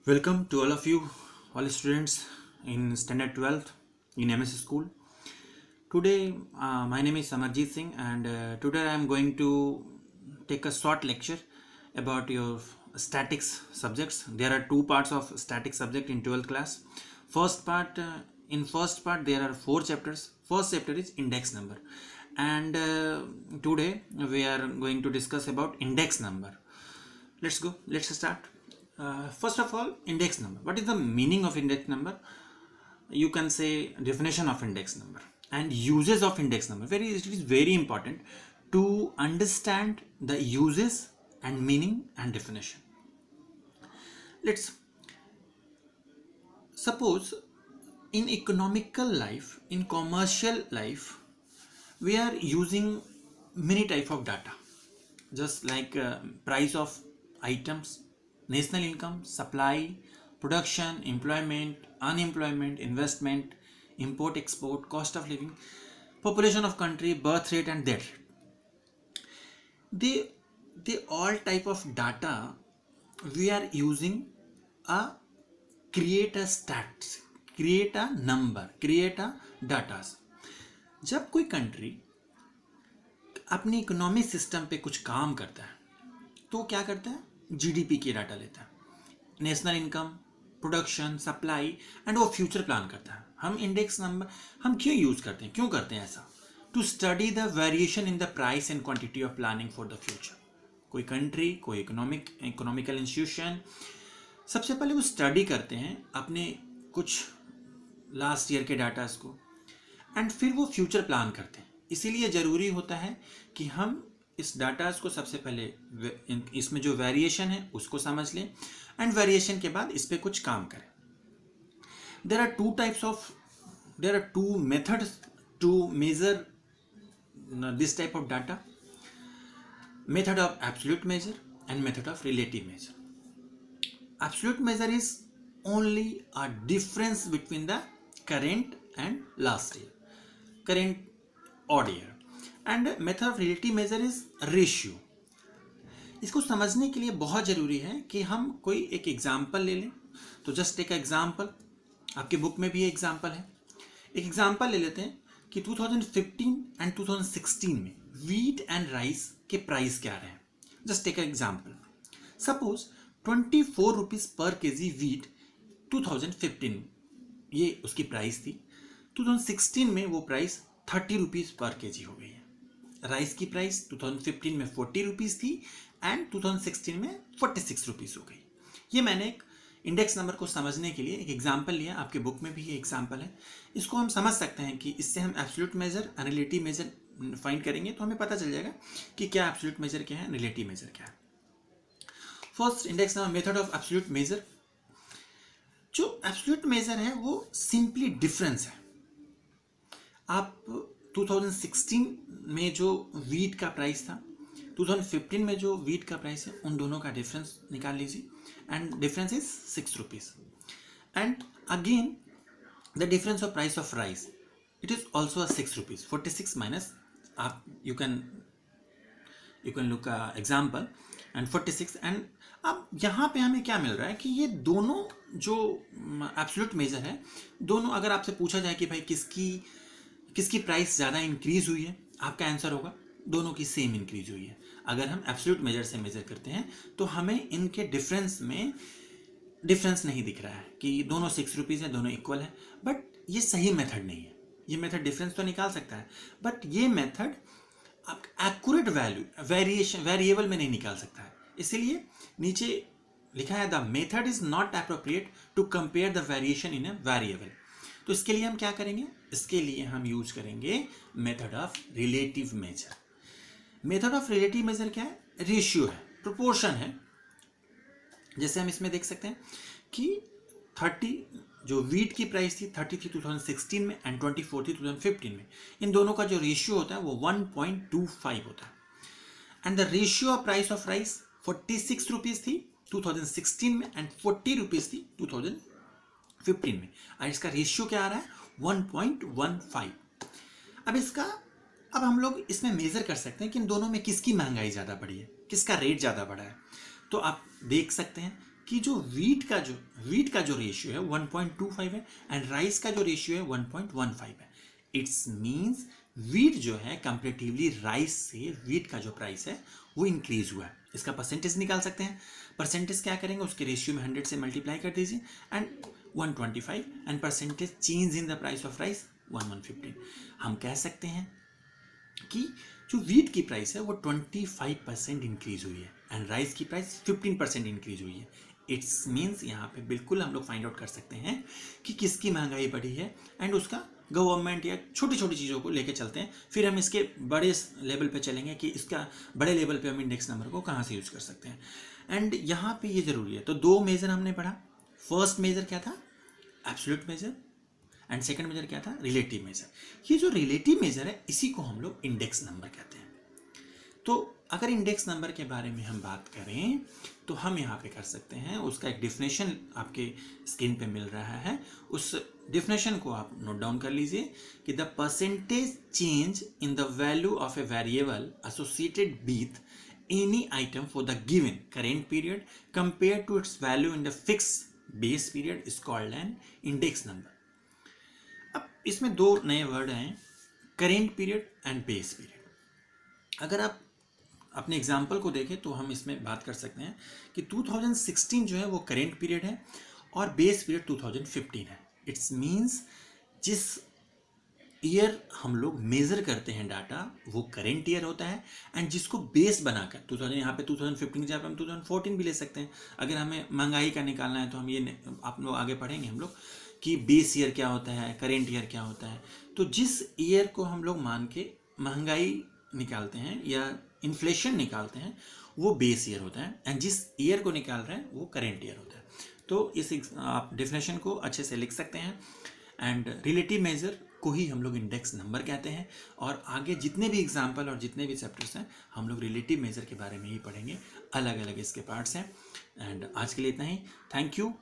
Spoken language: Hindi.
Welcome to all of you, all students in Standard 12th in MS School. Today, my name is Samarjeet Singh, and today I am going to take a short lecture about your statics subjects. There are two parts of static subject in 12th class. First part, there are 4 chapters. First chapter is index number, and today we are going to discuss about index number. Let's go. Let's start. First of all, index number. What is the meaning of index number? You can say definition of index number and uses of index number. It is very important to understand the uses and meaning and definition. Let's suppose in economical life, in commercial life, we are using many type of data, just like price of items, national income, supply, production, employment, unemployment, investment, import, export, cost of living, population of country, birth rate and death rate. They all type of data we are using create a stats, create a number, create a data. जब कोई कंट्री अपनी इकोनॉमिक सिस्टम पे कुछ काम करता है तो क्या करता है? जीडीपी की डाटा लेता है, national income, production, supply and वो फ्यूचर प्लान करता है. हम इंडेक्स नंबर हम क्यों यूज करते हैं? क्यों करते हैं ऐसा? To study the variation in the price and quantity of planning for the future. कोई कंट्री, कोई इकोनॉमिकल इंस्टीट्यूशन, सबसे पहले वो स्टडी करते हैं अपने कुछ लास्ट ईयर के डाटास को एंड फिर वो फ्यूचर प्लान करते हैं. इसीलिए ज़रूरी होता है कि हम इस डाटास को सबसे पहले इसमें जो वेरिएशन है उसको समझ लें एंड वेरिएशन के बाद इस पे कुछ काम करें. There are two methods to measure this type of data. Method of absolute measure and method of relative measure. Absolute measure is only a difference between the current and last year, current odd year. And method of relative measure is ratio. इसको समझने के लिए बहुत ज़रूरी है कि हम कोई एक एग्जाम्पल ले लें. तो जस्ट टेक एग्जाम्पल, आपके बुक में भी एग्जाम्पल है. एक एग्जाम्पल ले लेते हैं कि 2015 एंड 2016 में वीट एंड राइस के प्राइस क्या रहे हैं. Just take example. Suppose 24 rupees per KG wheat 2015 में ये उसकी प्राइस थी. 2016 में वो प्राइस 30 रुपीज़ पर केजी हो गई है. राइस की प्राइस 2015 में 40 रुपीज़ थी एंड 2016 में 46 रुपीज़ हो गई. ये मैंने एक इंडेक्स नंबर को समझने के लिए एक एग्जांपल लिया. आपके बुक में भी ये एग्जांपल है. इसको हम समझ सकते हैं कि इससे हम एब्सोल्यूट मेजर और रिलेटिव मेजर फाइंड करेंगे तो हमें पता चल जाएगा कि क्या एब्सोल्यूट मेजर क्या है, रिलेटिव मेजर क्या है. First index number method of absolute major. जो एब्सोल्यूट मेजर है वो सिंपली डिफरेंस है. आप 2016 में जो वीट का प्राइस था, 2015 में जो वीट का प्राइस है, उन दोनों का डिफरेंस निकाल लीजिए and difference is 6 rupees. And again the difference of price of rice, it is also 6 rupees. 46 minus आप you can look example and 46. And अब यहाँ पे हमें क्या मिल रहा है कि ये दोनों जो एब्सोल्यूट मेजर है, दोनों अगर आपसे पूछा जाए कि भाई किसकी प्राइस ज़्यादा इंक्रीज़ हुई है, आपका आंसर होगा दोनों की सेम इंक्रीज हुई है. अगर हम एब्सोल्यूट मेजर से मेजर करते हैं तो हमें इनके डिफरेंस में डिफरेंस नहीं दिख रहा है कि दोनों 6 रुपीज़ है, दोनों इक्वल है. बट ये सही मेथड नहीं है. ये मेथड डिफरेंस तो निकाल सकता है बट ये मेथड आप एक्यूरेट वेरिएबल में नहीं निकाल सकता है. इसीलिए नीचे लिखा है the method is not appropriate to compare the variation in a variable. तो इसके लिए हम क्या करेंगे? इसके लिए हम यूज करेंगे method of relative major. Method of relative major क्या है? रेशियो है, प्रोपोर्शन है. जैसे हम इसमें देख सकते हैं कि 30 जो वीट की प्राइस थी 30 थी 2016 में एंड 24 थी 2015 में. इन दोनों का जो रेशियो होता है वो 1.25 होता है. And the ratio of price of rice 46 rupees थी 2016 में एंड 40 रुपीज़ थी 2015 में. और इसका रेशियो क्या आ रहा है? 1.15. अब हम लोग इसमें मेजर कर सकते हैं कि इन दोनों में किसकी महंगाई ज़्यादा बढ़ी है, किसका रेट ज़्यादा बढ़ा है. तो आप देख सकते हैं कि जो वीट का जो रेशियो है 1.25 है एंड राइस का जो रेशियो है 1.15 है। इट्स मीन्स वीट जो है कंपेरेटिवली राइस से वीट का जो प्राइस है वो इंक्रीज हुआ है। इसका परसेंटेज निकाल सकते हैं। परसेंटेज क्या करेंगे, उसके रेशियो में 100 से मल्टीप्लाई कर दीजिए and 125 and percentage change in the price of rice 115। हम कह सकते हैं कि जो वीट की प्राइस है वो 25% इंक्रीज हुई है एंड राइस की प्राइस 15% इंक्रीज हुई है। इट्स मीन्स यहाँ पे बिल्कुल हम लोग फाइंड आउट कर सकते हैं कि किसकी महंगाई बढ़ी है एंड उसका गवर्नमेंट या छोटी छोटी चीज़ों को लेके चलते हैं, फिर हम इसके बड़े लेवल पे चलेंगे कि इसका बड़े लेवल पे हम इंडेक्स नंबर को कहाँ से यूज़ कर सकते हैं। एंड यहाँ पे ये ज़रूरी है। तो दो मेज़र हमने पढ़ा। फर्स्ट मेज़र क्या था, absolute measure, and second measure क्या था, रिलेटिव मेजर। ये जो रिलेटिव मेजर है इसी को हम लोग इंडेक्स नंबर कहते हैं। तो अगर इंडेक्स नंबर के बारे में हम बात करें तो हम यहाँ पे कर सकते हैं, उसका एक डिफिनेशन आपके स्क्रीन पे मिल रहा है। उस डिफिनेशन को आप नोट डाउन कर लीजिए कि the percentage change in the value of a variable associated with any item for the given current period compare to its value in the fix base period is called an index number. अब इसमें दो नए वर्ड हैं, current period and base period. अगर आप अपने एग्जाम्पल को देखें तो हम इसमें बात कर सकते हैं कि 2016 जो है वो करेंट पीरियड है और बेस पीरियड 2015 है। इट्स मीन्स जिस ईयर हम लोग मेज़र करते हैं डाटा वो करेंट ईयर होता है एंड जिसको बेस बनाकर 2000 यहाँ पे 2015 जहाँ पे हम 2014 भी ले सकते हैं। अगर हमें महंगाई का निकालना है तो हम ये आप लोग आगे पढ़ेंगे हम लोग कि बेस ईयर क्या होता है, करेंट ईयर क्या होता है। तो जिस ईयर को हम लोग मान के महंगाई निकालते हैं या इन्फ्लेशन निकालते हैं वो बेस ईयर होता है एंड जिस ईयर को निकाल रहे हैं वो करेंट ईयर होता है। तो इस आप डेफिनेशन को अच्छे से लिख सकते हैं एंड रिलेटिव मेजर को ही हम लोग इंडेक्स नंबर कहते हैं। और आगे जितने भी एग्जाम्पल और जितने भी चैप्टर्स हैं हम लोग रिलेटिव मेजर के बारे में ही पढ़ेंगे, अलग अलग इसके पार्ट्स हैं। एंड आज के लिए इतना ही। Thank you.